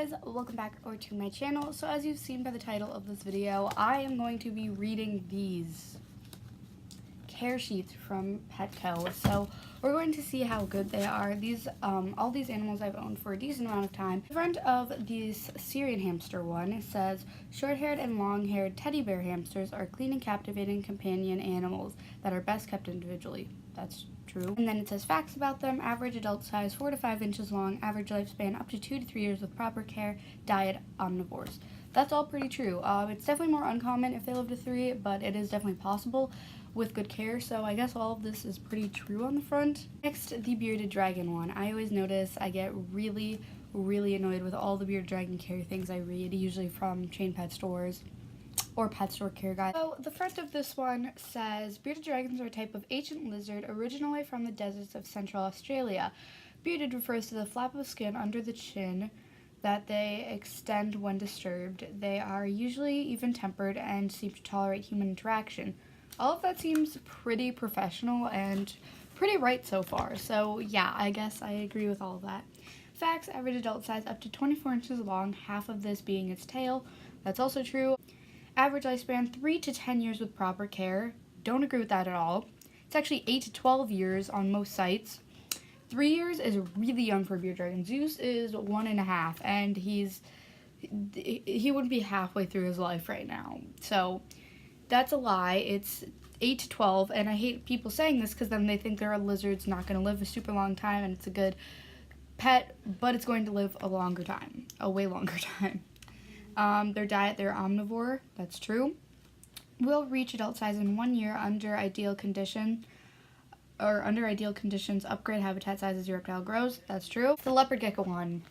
guys, welcome back over to my channel. So as you've seen by the title of this video, I am going to be reading these care sheets from Petco. So we're going to see how good they are. These all these animals I've owned for a decent amount of time. The front of this Syrian hamster one, it says, short-haired and long-haired teddy bear hamsters are clean and captivating companion animals that are best kept individually. That's true. And then it says facts about them: average adult size 4 to 5 inches long, average lifespan up to 2 to 3 years with proper care, diet omnivores. That's all pretty true. It's definitely more uncommon if they live to 3, but it is definitely possible with good care, so I guess all of this is pretty true on the front. Next, the bearded dragon one. I always notice I get really annoyed with all the bearded dragon care things I read, usually from chain pet stores or pet store care guide. So the front of this one says, bearded dragons are a type of ancient lizard originally from the deserts of Central Australia. Bearded refers to the flap of skin under the chin that they extend when disturbed. They are usually even-tempered and seem to tolerate human interaction. All of that seems pretty professional and pretty right so far. So yeah, I guess I agree with all of that. Facts: average adult size up to 24 inches long, half of this being its tail. That's also true. Average lifespan 3 to 10 years with proper care. Don't agree with that at all. It's actually 8 to 12 years on most sites. 3 years is really young for a bearded dragon. Zeus is 1.5, and he wouldn't be halfway through his life right now. So that's a lie. It's 8 to 12, and I hate people saying this because then they think their lizard's not going to live a super long time and it's a good pet, but it's going to live a longer time, a way longer time. Their diet, they're omnivore. That's true. Will reach adult size in 1 year under ideal conditions. Upgrade habitat size as your reptile grows. That's true. The leopard gecko one.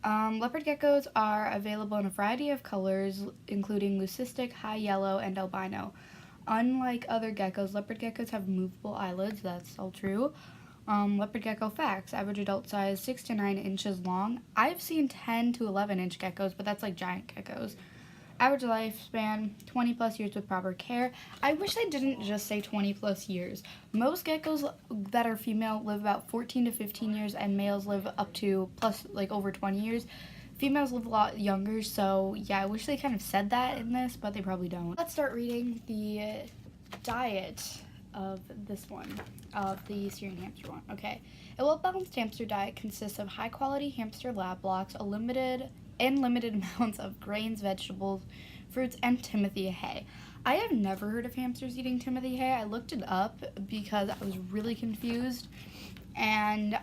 Leopard geckos are available in a variety of colors, including leucistic, high yellow, and albino. Unlike other geckos, leopard geckos have movable eyelids. That's all true. Leopard gecko facts: average adult size 6 to 9 inches long. I've seen 10 to 11 inch geckos, but that's like giant geckos. Average lifespan 20 plus years with proper care. I wish they didn't just say 20 plus years. Most geckos that are female live about 14 to 15 years, and males live up to plus like over 20 years. Females live a lot younger, so yeah, I wish they kind of said that in this, but they probably don't. Let's start reading the diet of this one, of the Syrian hamster one. Okay. A well-balanced hamster diet consists of high-quality hamster lab blocks, limited amounts of grains, vegetables, fruits, and Timothy hay. I have never heard of hamsters eating Timothy hay. I looked it up because I was really confused, and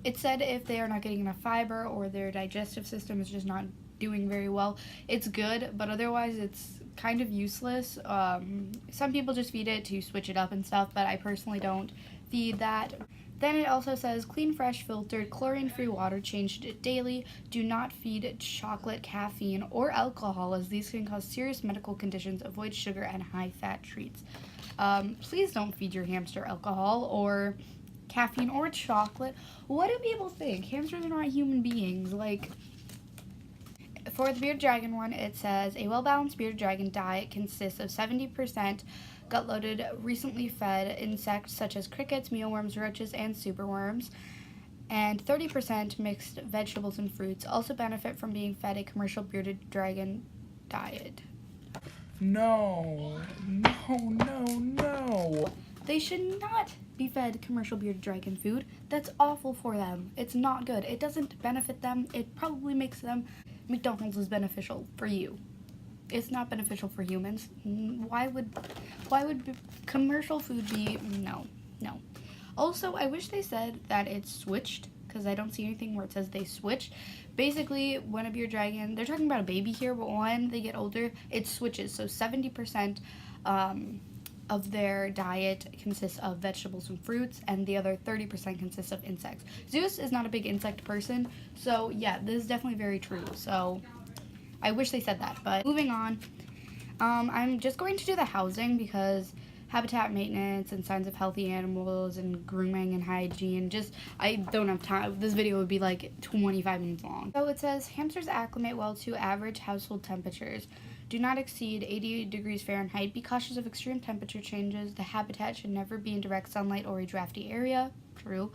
it said if they are not getting enough fiber or their digestive system is just not doing very well, it's good, but otherwise it's kind of useless. Some people just feed it to switch it up and stuff, but I personally don't feed that. Then it also says clean, fresh, filtered, chlorine-free water changed daily. Do not feed chocolate, caffeine, or alcohol, as these can cause serious medical conditions. Avoid sugar and high-fat treats. Please don't feed your hamster alcohol or caffeine or chocolate. What do people think? Hamsters are not human beings. Like, for the bearded dragon one, it says a well-balanced bearded dragon diet consists of 70% gut-loaded, recently fed insects such as crickets, mealworms, roaches, and superworms, and 30% mixed vegetables and fruits. Also benefit from being fed a commercial bearded dragon diet. No. They should not be fed commercial bearded dragon food. That's awful for them. It's not good. It doesn't benefit them. It probably makes them... McDonald's is beneficial for you. It's not beneficial for humans. Why would commercial food be? No. Also, I wish they said that it's switched, because I don't see anything where it says they switched. Basically, when a bearded dragon, they're talking about a baby here, but when they get older, it switches. So 70% of their diet consists of vegetables and fruits, and the other 30% consists of insects. Zeus is not a big insect person, so yeah, this is definitely very true. So I wish they said that, but moving on. I'm just going to do the housing because habitat maintenance and signs of healthy animals and grooming and hygiene, I don't have time. This video would be like 25 minutes long. So it says hamsters acclimate well to average household temperatures. Do not exceed 80 degrees Fahrenheit. Be cautious of extreme temperature changes. The habitat should never be in direct sunlight or a drafty area. True.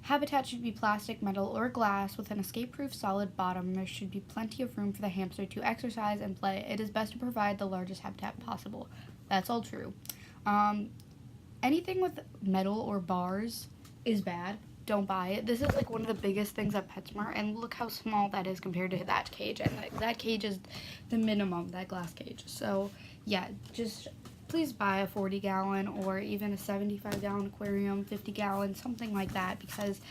Habitat should be plastic, metal, or glass with an escape-proof solid bottom. There should be plenty of room for the hamster to exercise and play. It is best to provide the largest habitat possible. That's all true. Anything with metal or bars is bad. Don't buy it. This is like one of the biggest things at PetSmart, and look how small that is compared to that cage. And that cage is the minimum, that glass cage. So yeah, just please buy a 40-gallon or even a 75-gallon aquarium, 50-gallon, something like that, because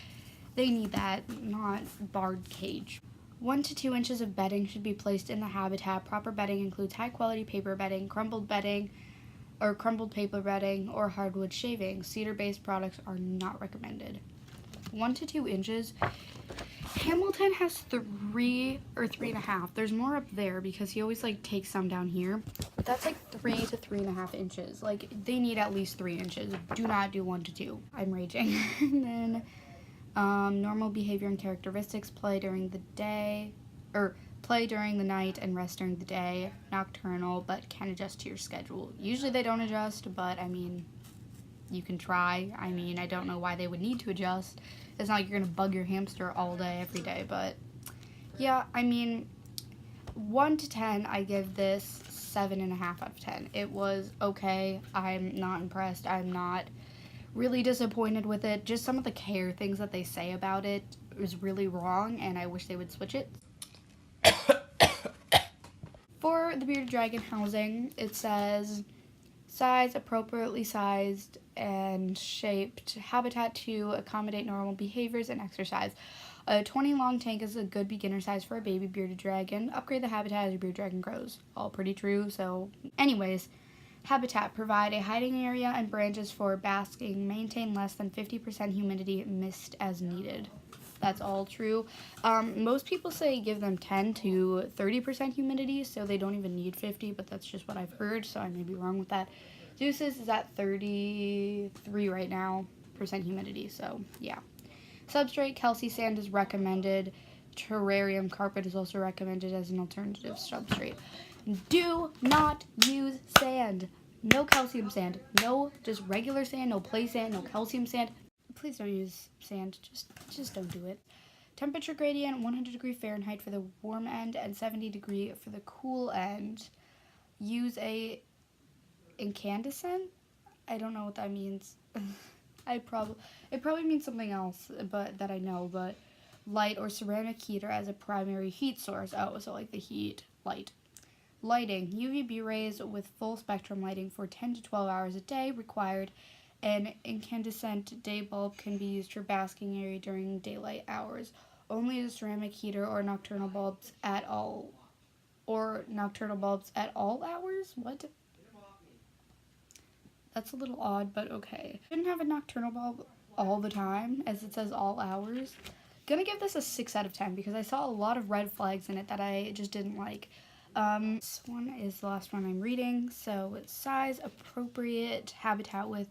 they need that, not barred cage. 1 to 2 inches of bedding should be placed in the habitat. Proper bedding includes high-quality paper bedding, crumpled paper bedding, or hardwood shavings. Cedar-based products are not recommended. 1 to 2 inches. Hamilton has 3 or 3.5. There's more up there because he always like takes some down here. But that's like 3 to 3.5 inches. Like they need at least 3 inches. Do not do 1 to 2. I'm raging. And then normal behavior and characteristics: play during the night and rest during the day. Nocturnal, but can adjust to your schedule. Usually they don't adjust, but I mean, you can try. I mean, I don't know why they would need to adjust. It's not like you're gonna bug your hamster all day, every day, but yeah, I mean, 1 to 10, I give this 7.5 out of 10. It was okay. I'm not impressed. I'm not really disappointed with it. Just some of the care things that they say about it is really wrong, and I wish they would switch it. For the bearded dragon housing, it says size: appropriately sized and shaped habitat to accommodate normal behaviors and exercise. A 20 long tank is a good beginner size for a baby bearded dragon. Upgrade the habitat as your bearded dragon grows. All pretty true. So anyways, habitat: provide a hiding area and branches for basking. Maintain less than 50% humidity, mist as needed. That's all true. Most people say give them 10 to 30% humidity, so they don't even need 50, but that's just what I've heard, so I may be wrong with that. Zeus's is at 33 right now percent humidity, so yeah. Substrate: Kelsey sand is recommended. Terrarium carpet is also recommended as an alternative substrate. Do not use sand. No calcium sand. No just regular sand, no play sand, no calcium sand. Please don't use sand. Just don't do it. Temperature gradient: 100 Fahrenheit for the warm end and 70 for the cool end. Use a incandescent? I don't know what that means. It probably means something else, but that I know, but light or ceramic heater as a primary heat source. Oh, so like the heat light. Lighting: UVB rays with full spectrum lighting for 10 to 12 hours a day required. An incandescent day bulb can be used for basking area during daylight hours. Only a ceramic heater or nocturnal bulbs at all hours? What? That's a little odd, but okay. Shouldn't have a nocturnal bulb all the time, as it says all hours. Gonna give this a 6 out of 10 because I saw a lot of red flags in it that I just didn't like. This one is the last one I'm reading. So it's size: appropriate habitat with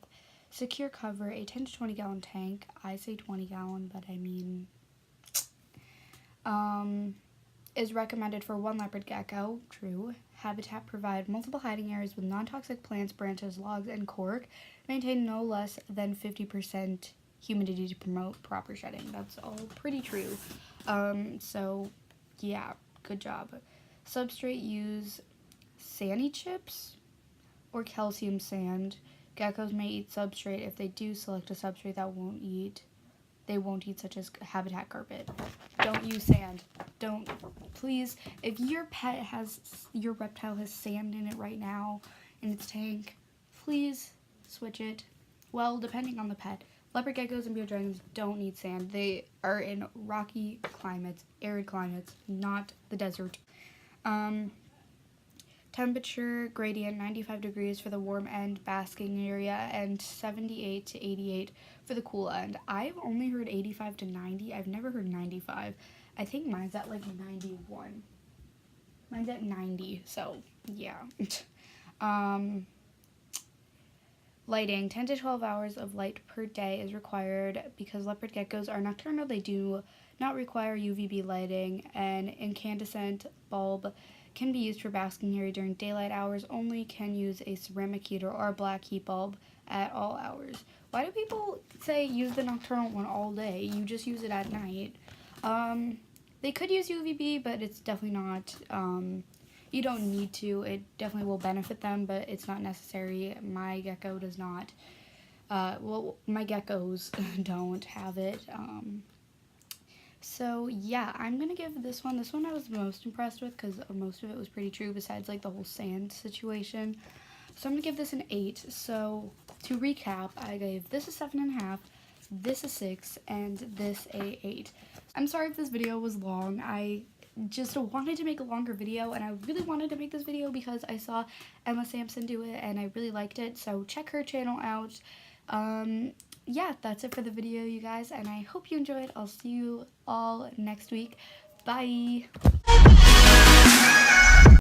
secure cover, a 10 to 20 gallon tank. I say 20 gallon, but I mean, is recommended for 1 leopard gecko. True. Habitat: provide multiple hiding areas with non-toxic plants, branches, logs, and cork. Maintain no less than 50% humidity to promote proper shedding. That's all pretty true. So yeah, good job. Substrate: use sandy chips or calcium sand. Geckos may eat substrate. If they do, select a substrate that they won't eat, such as habitat carpet. Don't use sand. Don't, please. If your reptile has sand in it right now in its tank, please switch it. Well, depending on the pet. Leopard geckos and bearded dragons don't need sand. They are in rocky climates, arid climates, not the desert. Temperature gradient: 95 degrees for the warm end basking area and 78 to 88 for the cool end. I've only heard 85 to 90. I've never heard 95. I think mine's at like 91. Mine's at 90, so yeah. Lighting: 10 to 12 hours of light per day is required. Because leopard geckos are nocturnal, they do not require UVB lighting. An incandescent bulb can be used for basking area during daylight hours. Only can use a ceramic heater or a black heat bulb at all hours. Why do people say use the nocturnal one all day? You just use it at night. They could use UVB, but it's definitely not, you don't need to. It definitely will benefit them, but it's not necessary. My gecko does not. Well, my geckos don't have it. So yeah, I'm gonna give this one I was most impressed with because most of it was pretty true besides like the whole sand situation. So I'm gonna give this an 8. So to recap, I gave this a 7.5, this a 6, and this a 8. I'm sorry if this video was long. I just wanted to make a longer video, and I really wanted to make this video because I saw Emma Samson do it and I really liked it, so check her channel out. Yeah, that's it for the video, you guys, and I hope you enjoyed. I'll see you all next week. Bye!